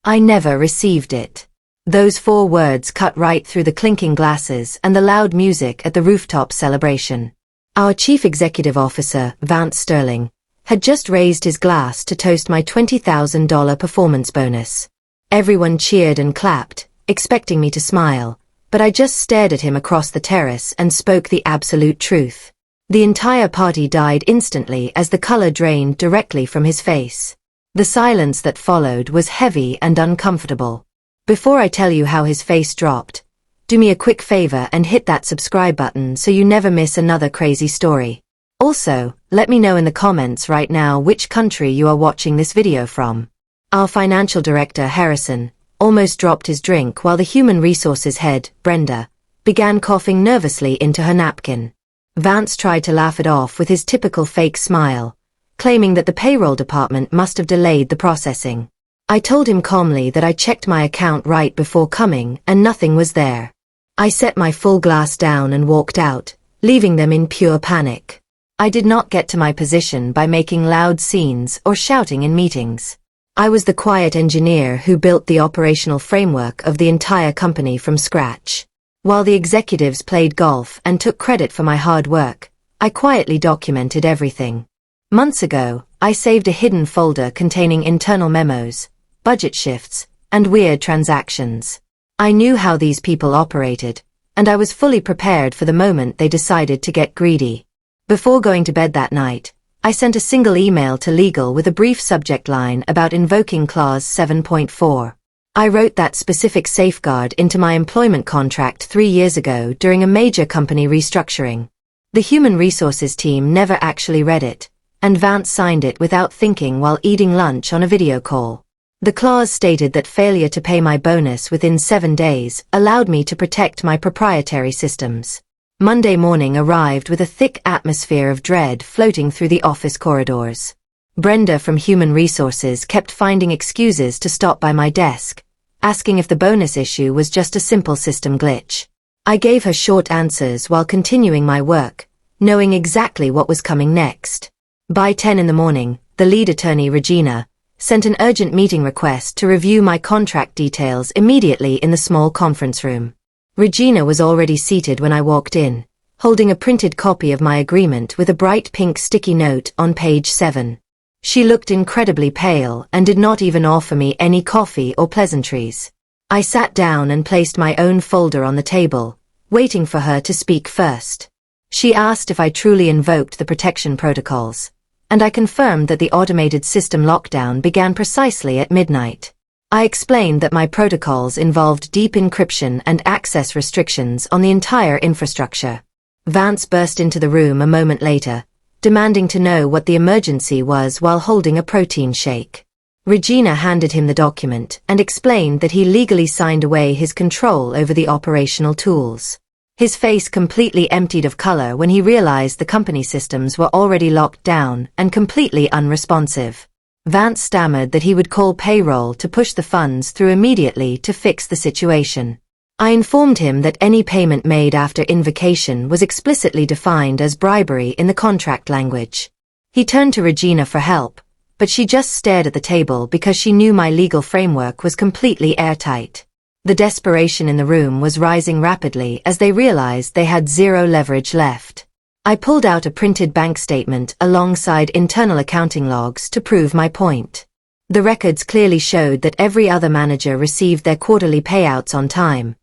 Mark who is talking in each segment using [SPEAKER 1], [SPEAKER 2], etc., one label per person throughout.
[SPEAKER 1] I never received it. Those 4 words cut right through the clinking glasses and the loud music at the rooftop celebration. Our Chief Executive Officer, Vance Sterling, had just raised his glass to toast my $20,000 performance bonus. Everyone cheered and clapped, expecting me to smile, but I just stared at him across the terrace and spoke the absolute truth. The entire party died instantly as the color drained directly from his face. The silence that followed was heavy and uncomfortable. Before I tell you how his face dropped, do me a quick favor and hit that subscribe button so you never miss another crazy story. Also, let me know in the comments right now which country you are watching this video from. Our financial director, Harrison, almost dropped his drink while the human resources head, Brenda, began coughing nervously into her napkin. Vance tried to laugh it off with his typical fake smile, claiming that the payroll department must have delayed the processing. I told him calmly that I checked my account right before coming and nothing was there. I set my full glass down and walked out, leaving them in pure panic. I did not get to my position by making loud scenes or shouting in meetings. I was the quiet engineer who built the operational framework of the entire company from scratch. While the executives played golf and took credit for my hard work, I quietly documented everything. Months ago, I saved a hidden folder containing internal memos, budget shifts, and weird transactions. I knew how these people operated, and I was fully prepared for the moment they decided to get greedy. Before going to bed that night, I sent a single email to legal with a brief subject line about invoking clause 7.4. I wrote that specific safeguard into my employment contract 3 years ago during a major company restructuring. The human resources team never actually read it, and Vance signed it without thinking while eating lunch on a video call. The clause stated that failure to pay my bonus within 7 days allowed me to protect my proprietary systems. Monday morning arrived with a thick atmosphere of dread floating through the office corridors. Brenda from Human Resources kept finding excuses to stop by my desk, asking if the bonus issue was just a simple system glitch. I gave her short answers while continuing my work, knowing exactly what was coming next. By 10 in the morning, the lead attorney, Regina, sent an urgent meeting request to review my contract details immediately in the small conference room. Regina was already seated when I walked in, holding a printed copy of my agreement with a bright pink sticky note on page 7. She looked incredibly pale and did not even offer me any coffee or pleasantries. I sat down and placed my own folder on the table, waiting for her to speak first. She asked if I truly invoked the protection protocols, and I confirmed that the automated system lockdown began precisely at midnight. I explained that my protocols involved deep encryption and access restrictions on the entire infrastructure. Vance burst into the room a moment later, demanding to know what the emergency was while holding a protein shake. Regina handed him the document and explained that he legally signed away his control over the operational tools. His face completely emptied of color when he realized the company systems were already locked down and completely unresponsive. Vance stammered that he would call payroll to push the funds through immediately to fix the situation. I informed him that any payment made after invocation was explicitly defined as bribery in the contract language. He turned to Regina for help, but she just stared at the table because she knew my legal framework was completely airtight. The desperation in the room was rising rapidly as they realized they had zero leverage left. I pulled out a printed bank statement alongside internal accounting logs to prove my point. The records clearly showed that every other manager received their quarterly payouts on time,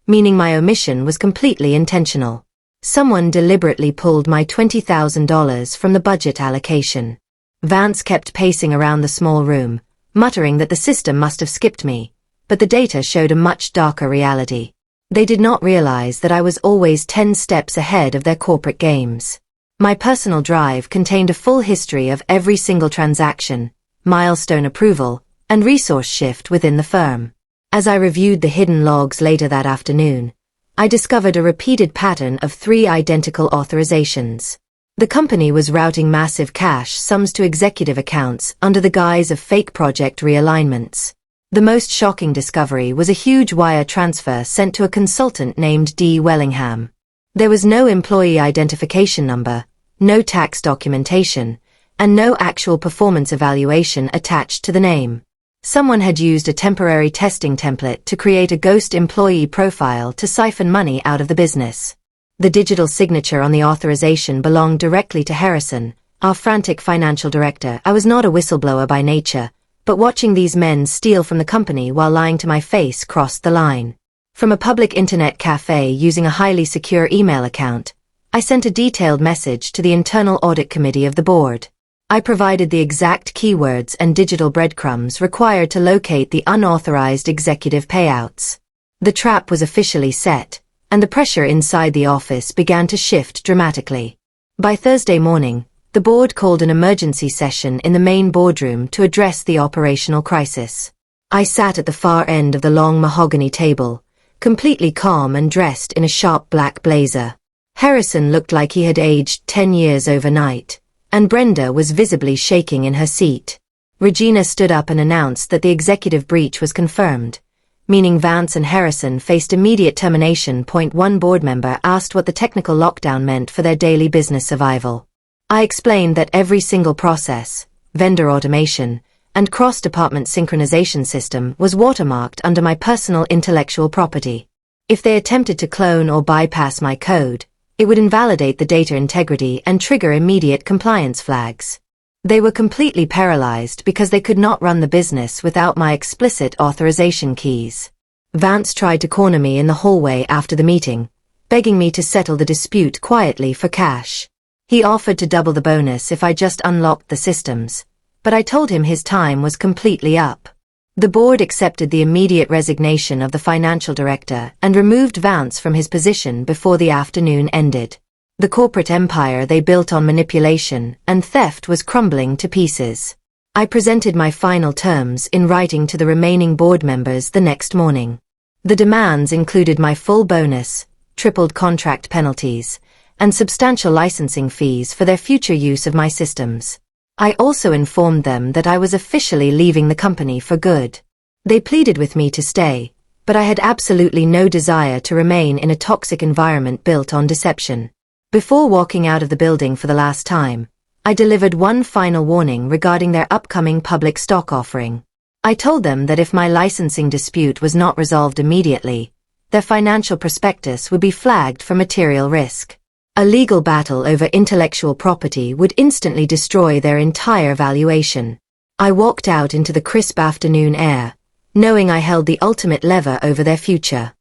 [SPEAKER 1] meaning my omission was completely intentional. Someone deliberately pulled my $20,000 from the budget allocation. Vance kept pacing around the small room, muttering that the system must have skipped me, but the data showed a much darker reality. They did not realize that I was always 10 steps ahead of their corporate games. My personal drive contained a full history of every single transaction, milestone approval, and resource shift within the firm. As I reviewed the hidden logs later that afternoon, I discovered a repeated pattern of 3 identical authorizations. The company was routing massive cash sums to executive accounts under the guise of fake project realignments. The most shocking discovery was a huge wire transfer sent to a consultant named D. Wellingham. There was no employee identification number, no tax documentation, and no actual performance evaluation attached to the name. Someone had used a temporary testing template to create a ghost employee profile to siphon money out of the business. The digital signature on the authorization belonged directly to Harrison, our frantic financial director. I was not a whistleblower by nature, but watching these men steal from the company while lying to my face crossed the line. From a public internet cafe using a highly secure email account, I sent a detailed message to the internal audit committee of the board. I provided the exact keywords and digital breadcrumbs required to locate the unauthorized executive payouts. The trap was officially set, and the pressure inside the office began to shift dramatically. By Thursday morning, the board called an emergency session in the main boardroom to address the operational crisis. I sat at the far end of the long mahogany table, completely calm and dressed in a sharp black blazer. Harrison looked like he had aged 10 years overnight, and Brenda was visibly shaking in her seat. Regina stood up and announced that the executive breach was confirmed, meaning Vance and Harrison faced immediate termination. One board member asked what the technical lockdown meant for their daily business survival. I explained that every single process, vendor automation, and cross-department synchronization system was watermarked under my personal intellectual property. If they attempted to clone or bypass my code, it would invalidate the data integrity and trigger immediate compliance flags. They were completely paralyzed because they could not run the business without my explicit authorization keys. Vance tried to corner me in the hallway after the meeting, begging me to settle the dispute quietly for cash. He offered to double the bonus if I just unlocked the systems, but I told him his time was completely up. The board accepted the immediate resignation of the financial director and removed Vance from his position before the afternoon ended. The corporate empire they built on manipulation and theft was crumbling to pieces. I presented my final terms in writing to the remaining board members the next morning. The demands included my full bonus, tripled contract penalties, and substantial licensing fees for their future use of my systems. I also informed them that I was officially leaving the company for good. They pleaded with me to stay, but I had absolutely no desire to remain in a toxic environment built on deception. Before walking out of the building for the last time, I delivered one final warning regarding their upcoming public stock offering. I told them that if my licensing dispute was not resolved immediately, their financial prospectus would be flagged for material risk. A legal battle over intellectual property would instantly destroy their entire valuation. I walked out into the crisp afternoon air, knowing I held the ultimate lever over their future.